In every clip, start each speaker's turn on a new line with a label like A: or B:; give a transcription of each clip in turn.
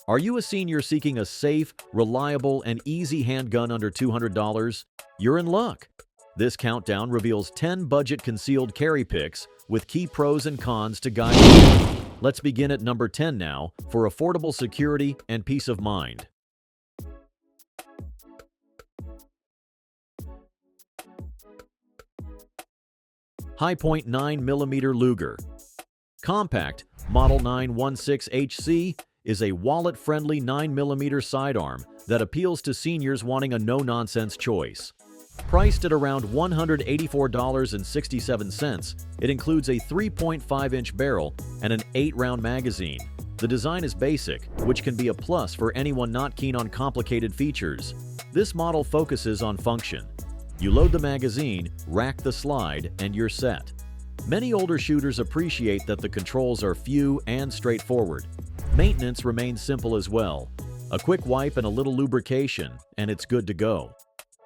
A: Are you a senior seeking a safe, reliable, and easy handgun under $200? You're in luck! This countdown reveals 10 budget concealed carry picks with key pros and cons to guide you. Let's begin at number 10 now for affordable security and peace of mind. Hi-Point 9mm Luger. Compact Model 916HC is a wallet-friendly 9mm sidearm that appeals to seniors wanting a no-nonsense choice. Priced at around $184.67, it includes a 3.5-inch barrel and an 8-round magazine. The design is basic, which can be a plus for anyone not keen on complicated features. This model focuses on function. You load the magazine, rack the slide, and you're set. Many older shooters appreciate that the controls are few and straightforward. Maintenance remains simple as well. A quick wipe and a little lubrication, and it's good to go.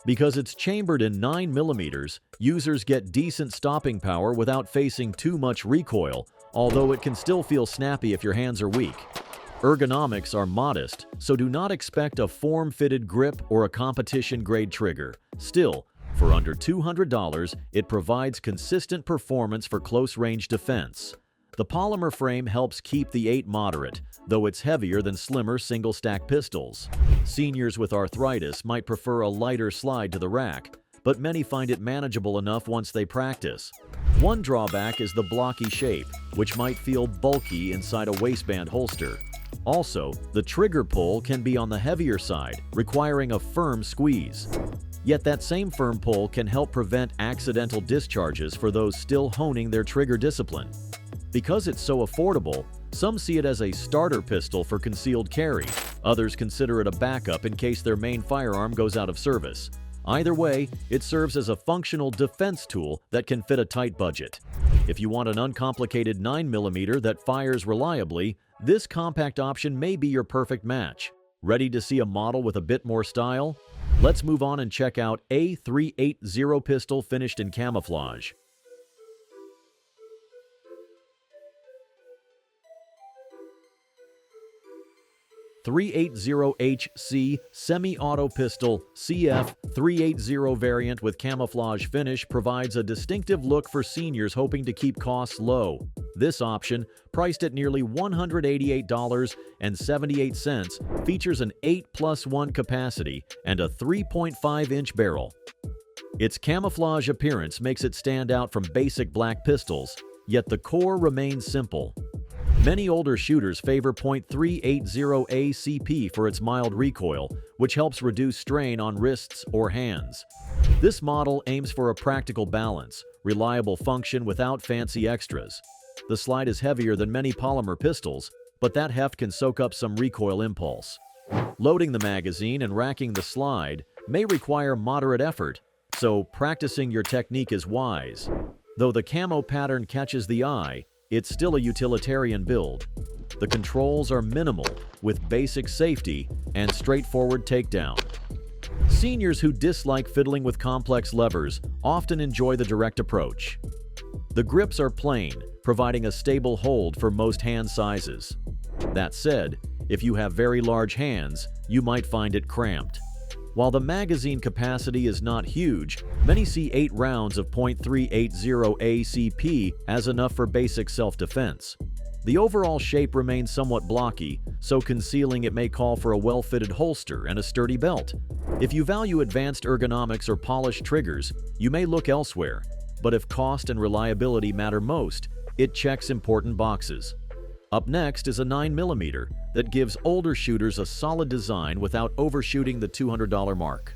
A: Because it's chambered in 9mm, users get decent stopping power without facing too much recoil, although it can still feel snappy if your hands are weak. Ergonomics are modest, so do not expect a form-fitted grip or a competition-grade trigger. Still, for under $200, it provides consistent performance for close-range defense. The polymer frame helps keep the 8 moderate, though it's heavier than slimmer single-stack pistols. Seniors with arthritis might prefer a lighter slide to the rack, but many find it manageable enough once they practice. One drawback is the blocky shape, which might feel bulky inside a waistband holster. Also, the trigger pull can be on the heavier side, requiring a firm squeeze. Yet that same firm pull can help prevent accidental discharges for those still honing their trigger discipline. Because it's so affordable, some see it as a starter pistol for concealed carry. Others consider it a backup in case their main firearm goes out of service. Either way, it serves as a functional defense tool that can fit a tight budget. If you want an uncomplicated 9mm that fires reliably, this compact option may be your perfect match. Ready to see a model with a bit more style? Let's move on and check out A380 pistol finished in camouflage. .380HC Semi-Auto Pistol CF 380 variant with camouflage finish provides a distinctive look for seniors hoping to keep costs low. This option, priced at nearly $188.78, features an 8+1 capacity and a 3.5-inch barrel. Its camouflage appearance makes it stand out from basic black pistols, yet the core remains simple. Many older shooters favor .380 ACP for its mild recoil, which helps reduce strain on wrists or hands. This model aims for a practical balance, reliable function without fancy extras. The slide is heavier than many polymer pistols, but that heft can soak up some recoil impulse. Loading the magazine and racking the slide may require moderate effort, so practicing your technique is wise. Though the camo pattern catches the eye, it's still a utilitarian build. The controls are minimal, with basic safety and straightforward takedown. Seniors who dislike fiddling with complex levers often enjoy the direct approach. The grips are plain, providing a stable hold for most hand sizes. That said, if you have very large hands, you might find it cramped. While the magazine capacity is not huge, many see 8 rounds of .380 ACP as enough for basic self-defense. The overall shape remains somewhat blocky, so concealing it may call for a well-fitted holster and a sturdy belt. If you value advanced ergonomics or polished triggers, you may look elsewhere, but if cost and reliability matter most, it checks important boxes. Up next is a 9mm that gives older shooters a solid design without overshooting the $200 mark.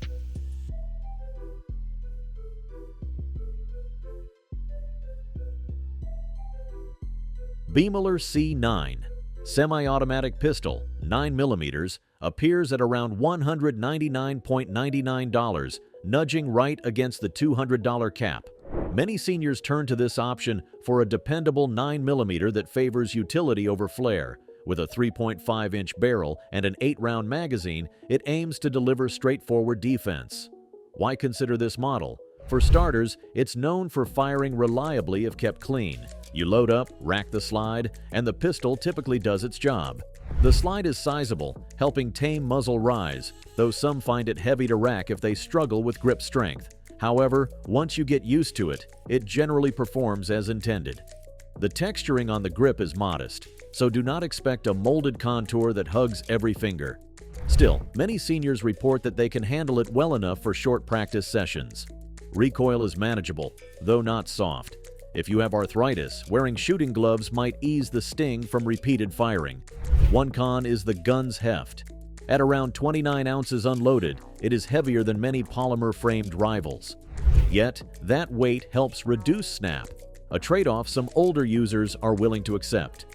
A: Beemiller C9 Semi-Automatic Pistol 9mm appears at around $199.99, nudging right against the $200 cap. Many seniors turn to this option for a dependable 9mm that favors utility over flair. With a 3.5-inch barrel and an 8-round magazine, it aims to deliver straightforward defense. Why consider this model? For starters, it's known for firing reliably if kept clean. You load up, rack the slide, and the pistol typically does its job. The slide is sizable, helping tame muzzle rise, though some find it heavy to rack if they struggle with grip strength. However, once you get used to it, it generally performs as intended. The texturing on the grip is modest, so do not expect a molded contour that hugs every finger. Still, many seniors report that they can handle it well enough for short practice sessions. Recoil is manageable, though not soft. If you have arthritis, wearing shooting gloves might ease the sting from repeated firing. One con is the gun's heft. At around 29 ounces unloaded, it is heavier than many polymer-framed rivals. Yet, that weight helps reduce snap, a trade-off some older users are willing to accept.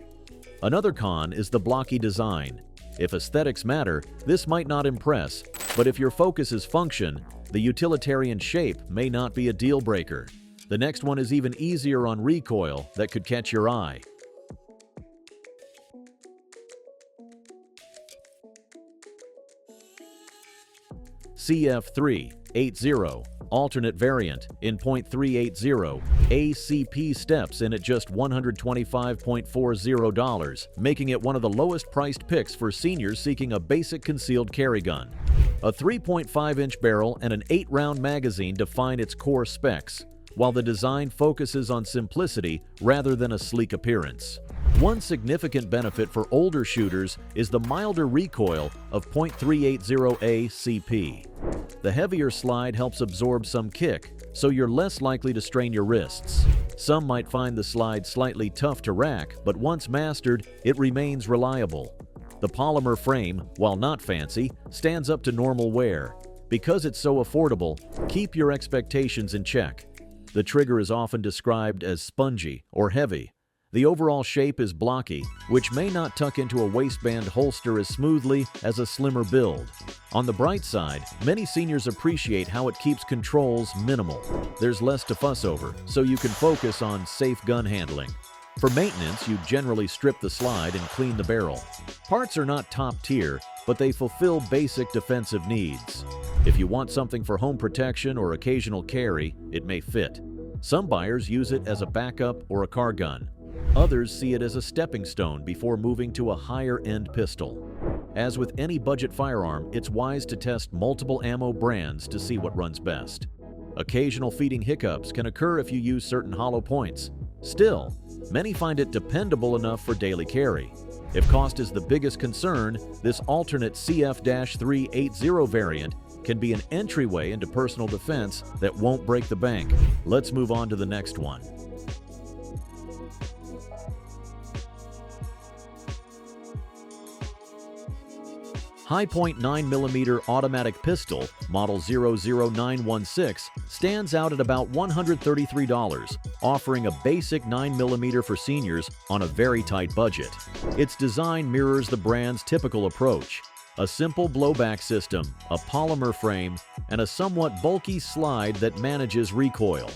A: Another con is the blocky design. If aesthetics matter, this might not impress, but if your focus is function, the utilitarian shape may not be a deal-breaker. The next one is even easier on recoil that could catch your eye. CF380 alternate variant in .380 ACP steps in at just $125.40, making it one of the lowest priced picks for seniors seeking a basic concealed carry gun. A 3.5-inch barrel and an 8-round magazine define its core specs, while the design focuses on simplicity rather than a sleek appearance. One significant benefit for older shooters is the milder recoil of .380 ACP. The heavier slide helps absorb some kick, so you're less likely to strain your wrists. Some might find the slide slightly tough to rack, but once mastered, it remains reliable. The polymer frame, while not fancy, stands up to normal wear. Because it's so affordable, keep your expectations in check. The trigger is often described as spongy or heavy. The overall shape is blocky, which may not tuck into a waistband holster as smoothly as a slimmer build. On the bright side, many seniors appreciate how it keeps controls minimal. There's less to fuss over, so you can focus on safe gun handling. For maintenance, you generally strip the slide and clean the barrel. Parts are not top tier, but they fulfill basic defensive needs. If you want something for home protection or occasional carry, it may fit. Some buyers use it as a backup or a car gun. Others see it as a stepping stone before moving to a higher-end pistol. As with any budget firearm, it's wise to test multiple ammo brands to see what runs best. Occasional feeding hiccups can occur if you use certain hollow points. Still, many find it dependable enough for daily carry. If cost is the biggest concern, this alternate CF-380 variant can be an entryway into personal defense that won't break the bank. Let's move on to the next one. Hi-Point 9mm automatic pistol, model 00916, stands out at about $133, offering a basic 9mm for seniors on a very tight budget. Its design mirrors the brand's typical approach: a simple blowback system, a polymer frame, and a somewhat bulky slide that manages recoil.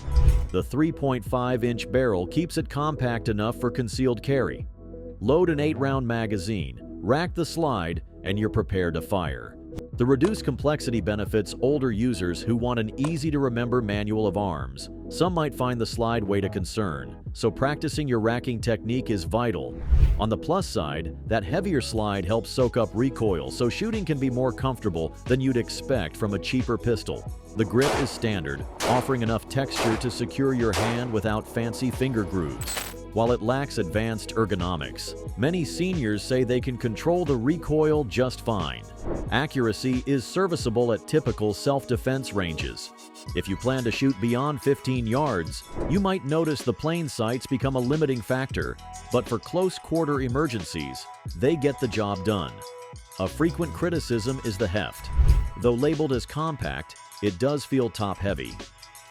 A: The 3.5-inch barrel keeps it compact enough for concealed carry. Load an 8-round magazine, rack the slide, and you're prepared to fire. The reduced complexity benefits older users who want an easy-to-remember manual of arms. Some might find the slide weight a concern, so practicing your racking technique is vital. On the plus side, that heavier slide helps soak up recoil, so shooting can be more comfortable than you'd expect from a cheaper pistol. The grip is standard, offering enough texture to secure your hand without fancy finger grooves. While it lacks advanced ergonomics, many seniors say they can control the recoil just fine. Accuracy is serviceable at typical self-defense ranges. If you plan to shoot beyond 15 yards, you might notice the plain sights become a limiting factor, but for close-quarter emergencies, they get the job done. A frequent criticism is the heft. Though labeled as compact, it does feel top-heavy.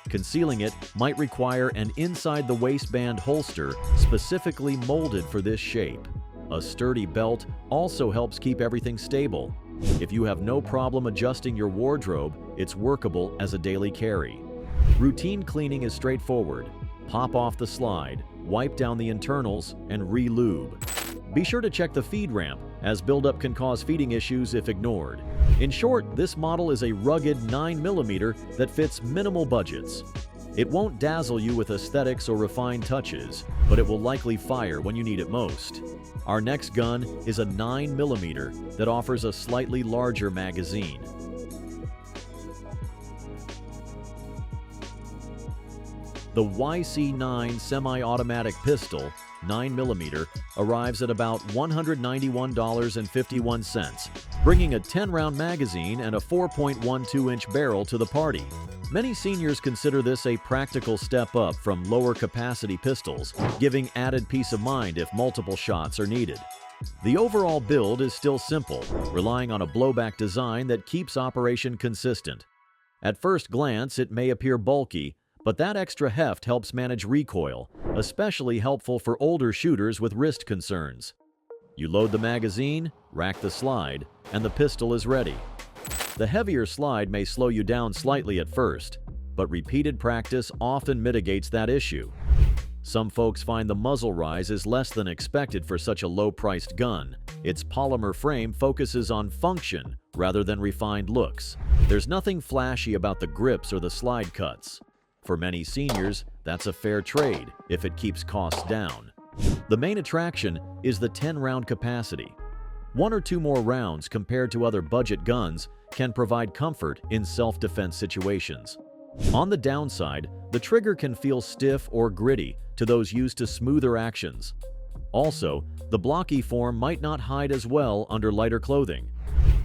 A: Concealing it might require an inside-the-waistband holster specifically molded for this shape. A sturdy belt also helps keep everything stable. If you have no problem adjusting your wardrobe, it's workable as a daily carry. Routine cleaning is straightforward. Pop off the slide, wipe down the internals, and re-lube. Be sure to check the feed ramp, as buildup can cause feeding issues if ignored. In short, this model is a rugged 9mm that fits minimal budgets. It won't dazzle you with aesthetics or refined touches, but it will likely fire when you need it most. Our next gun is a 9mm that offers a slightly larger magazine. The YC9 semi-automatic pistol, 9mm, arrives at about $191.51, bringing a 10-round magazine and a 4.12-inch barrel to the party. Many seniors consider this a practical step up from lower-capacity pistols, giving added peace of mind if multiple shots are needed. The overall build is still simple, relying on a blowback design that keeps operation consistent. At first glance, it may appear bulky, but that extra heft helps manage recoil, especially helpful for older shooters with wrist concerns. You load the magazine, rack the slide, and the pistol is ready. The heavier slide may slow you down slightly at first, but repeated practice often mitigates that issue. Some folks find the muzzle rise is less than expected for such a low-priced gun. Its polymer frame focuses on function rather than refined looks. There's nothing flashy about the grips or the slide cuts. For many seniors, that's a fair trade if it keeps costs down. The main attraction is the 10-round capacity. 1 or 2 more rounds compared to other budget guns can provide comfort in self-defense situations. On the downside, the trigger can feel stiff or gritty to those used to smoother actions. Also, the blocky form might not hide as well under lighter clothing.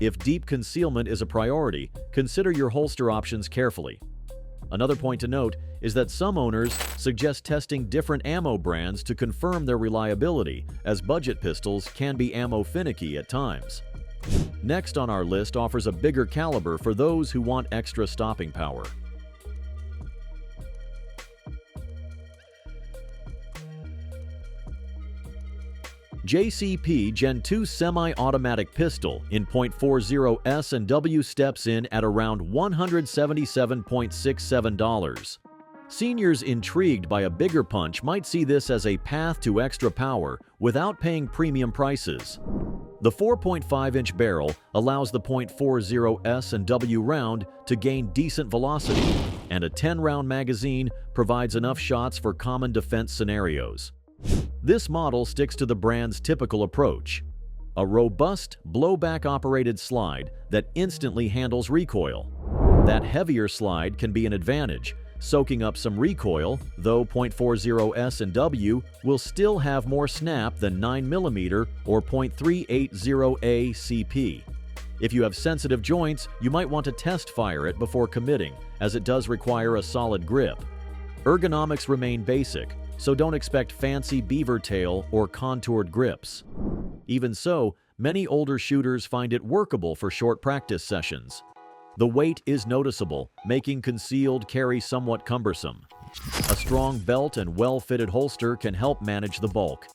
A: If deep concealment is a priority, consider your holster options carefully. Another point to note is that some owners suggest testing different ammo brands to confirm their reliability, as budget pistols can be ammo finicky at times. Next on our list offers a bigger caliber for those who want extra stopping power. JCP Gen 2 semi-automatic pistol in .40 S&W steps in at around $177.67. Seniors intrigued by a bigger punch might see this as a path to extra power without paying premium prices. The 4.5-inch barrel allows the .40 S&W round to gain decent velocity, and a 10-round magazine provides enough shots for common defense scenarios. This model sticks to the brand's typical approach: a robust, blowback-operated slide that instantly handles recoil. That heavier slide can be an advantage, soaking up some recoil, though .40 S&W will still have more snap than 9mm or .380 CP. If you have sensitive joints, you might want to test fire it before committing, as it does require a solid grip. Ergonomics remain basic, so don't expect fancy beaver tail or contoured grips. Even so, many older shooters find it workable for short practice sessions. The weight is noticeable, making concealed carry somewhat cumbersome. A strong belt and well-fitted holster can help manage the bulk.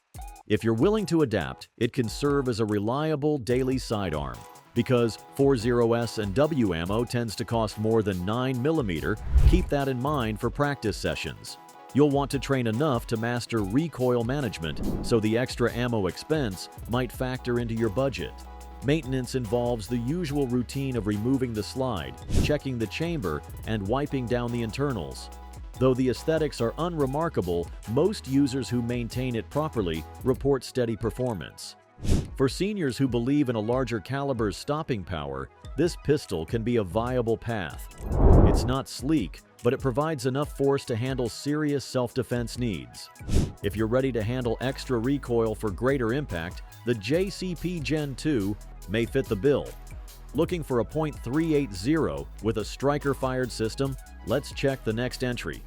A: If you're willing to adapt, it can serve as a reliable daily sidearm. Because .40 S&W ammo tends to cost more than 9mm, keep that in mind for practice sessions. You'll want to train enough to master recoil management, so the extra ammo expense might factor into your budget. Maintenance involves the usual routine of removing the slide, checking the chamber, and wiping down the internals. Though the aesthetics are unremarkable, most users who maintain it properly report steady performance. For seniors who believe in a larger caliber's stopping power, this pistol can be a viable path. It's not sleek, but it provides enough force to handle serious self-defense needs. If you're ready to handle extra recoil for greater impact, the JCP Gen 2 may fit the bill. Looking for a .380 with a striker-fired system? Let's check the next entry.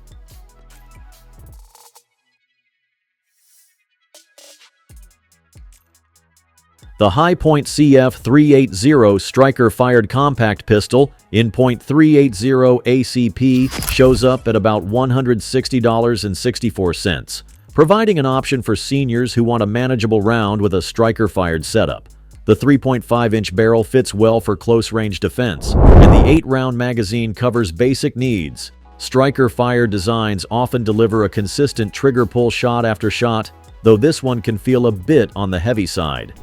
A: The Hi-Point CF380 striker-fired compact pistol in .380 ACP shows up at about $160.64, providing an option for seniors who want a manageable round with a striker-fired setup. The 3.5-inch barrel fits well for close-range defense, and the 8-round magazine covers basic needs. Striker-fired designs often deliver a consistent trigger pull shot after shot, though this one can feel a bit on the heavy side.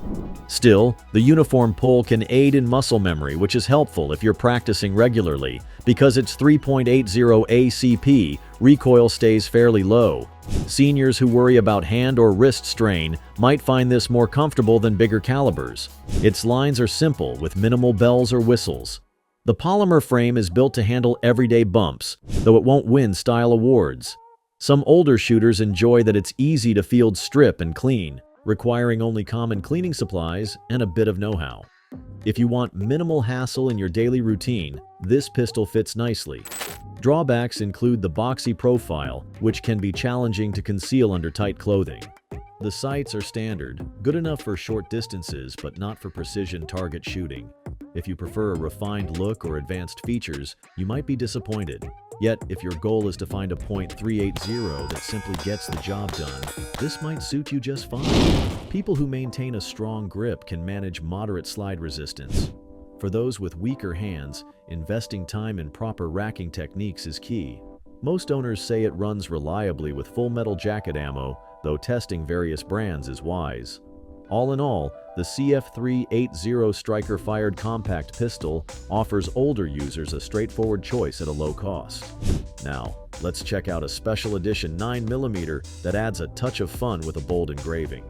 A: Still, the uniform pull can aid in muscle memory, which is helpful if you're practicing regularly. Because it's 3.80 ACP, recoil stays fairly low. Seniors who worry about hand or wrist strain might find this more comfortable than bigger calibers. Its lines are simple, with minimal bells or whistles. The polymer frame is built to handle everyday bumps, though it won't win style awards. Some older shooters enjoy that it's easy to field, strip, and clean, requiring only common cleaning supplies and a bit of know-how. If you want minimal hassle in your daily routine, this pistol fits nicely. Drawbacks include the boxy profile, which can be challenging to conceal under tight clothing. The sights are standard, good enough for short distances but not for precision target shooting. If you prefer a refined look or advanced features, you might be disappointed. Yet, if your goal is to find a .380 that simply gets the job done, this might suit you just fine. People who maintain a strong grip can manage moderate slide resistance. For those with weaker hands, investing time in proper racking techniques is key. Most owners say it runs reliably with full metal jacket ammo, though testing various brands is wise. All in all, the CF380 striker-fired compact pistol offers older users a straightforward choice at a low cost. Now, let's check out a special edition 9mm that adds a touch of fun with a bold engraving.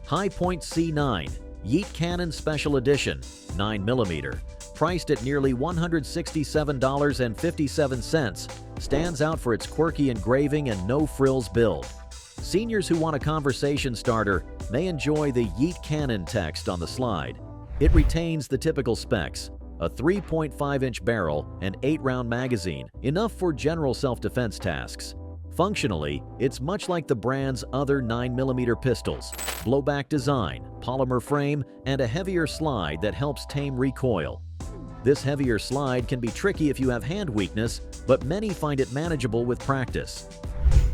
A: Hi-Point C9 Yeet Cannon Special Edition 9mm, priced at nearly $167.57, stands out for its quirky engraving and no-frills build. Seniors who want a conversation starter may enjoy the Yeet Cannon text on the slide. It retains the typical specs: a 3.5-inch barrel and 8-round magazine, enough for general self-defense tasks. Functionally, it's much like the brand's other 9mm pistols: blowback design, polymer frame, and a heavier slide that helps tame recoil. This heavier slide can be tricky if you have hand weakness, but many find it manageable with practice.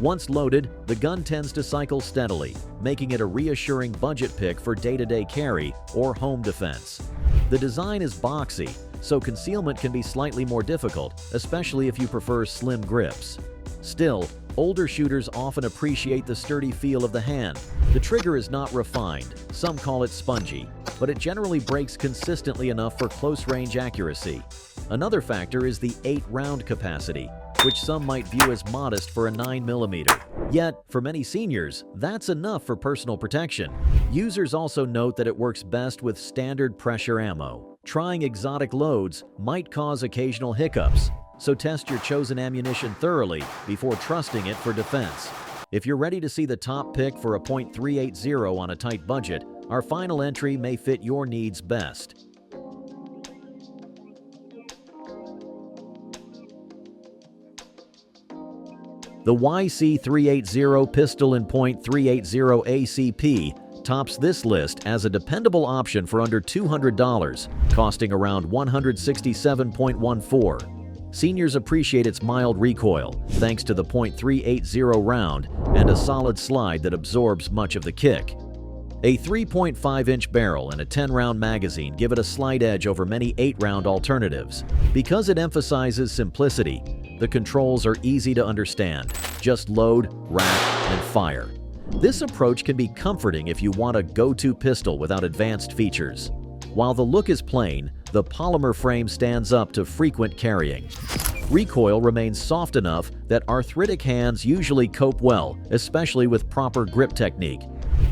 A: Once loaded, the gun tends to cycle steadily, making it a reassuring budget pick for day-to-day carry or home defense. The design is boxy, so concealment can be slightly more difficult, especially if you prefer slim grips. Still, older shooters often appreciate the sturdy feel of the hand. The trigger is not refined, some call it spongy, but it generally breaks consistently enough for close-range accuracy. Another factor is the 8-round capacity, which some might view as modest for a 9mm. Yet, for many seniors, that's enough for personal protection. Users also note that it works best with standard pressure ammo. Trying exotic loads might cause occasional hiccups, so test your chosen ammunition thoroughly before trusting it for defense. If you're ready to see the top pick for a .380 on a tight budget, our final entry may fit your needs best. The YC380 pistol in .380 ACP tops this list as a dependable option for under $200, costing around $167.14. Seniors appreciate its mild recoil, thanks to the .380 round and a solid slide that absorbs much of the kick. A 3.5-inch barrel and a 10-round magazine give it a slight edge over many 8-round alternatives. Because it emphasizes simplicity, the controls are easy to understand. Just load, rack, and fire. This approach can be comforting if you want a go-to pistol without advanced features. While the look is plain, the polymer frame stands up to frequent carrying. Recoil remains soft enough that arthritic hands usually cope well, especially with proper grip technique.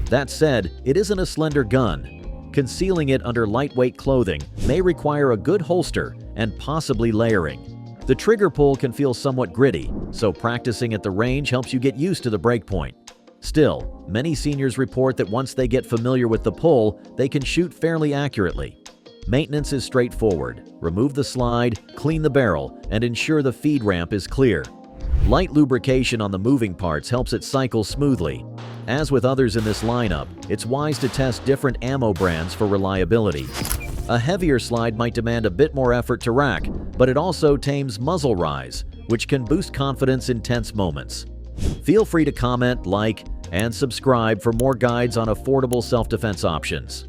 A: That said, it isn't a slender gun. Concealing it under lightweight clothing may require a good holster and possibly layering. The trigger pull can feel somewhat gritty, so practicing at the range helps you get used to the breakpoint. Still, many seniors report that once they get familiar with the pull, they can shoot fairly accurately. Maintenance is straightforward. Remove the slide, clean the barrel, and ensure the feed ramp is clear. Light lubrication on the moving parts helps it cycle smoothly. As with others in this lineup, it's wise to test different ammo brands for reliability. A heavier slide might demand a bit more effort to rack, but it also tames muzzle rise, which can boost confidence in tense moments. Feel free to comment, like, and subscribe for more guides on affordable self-defense options.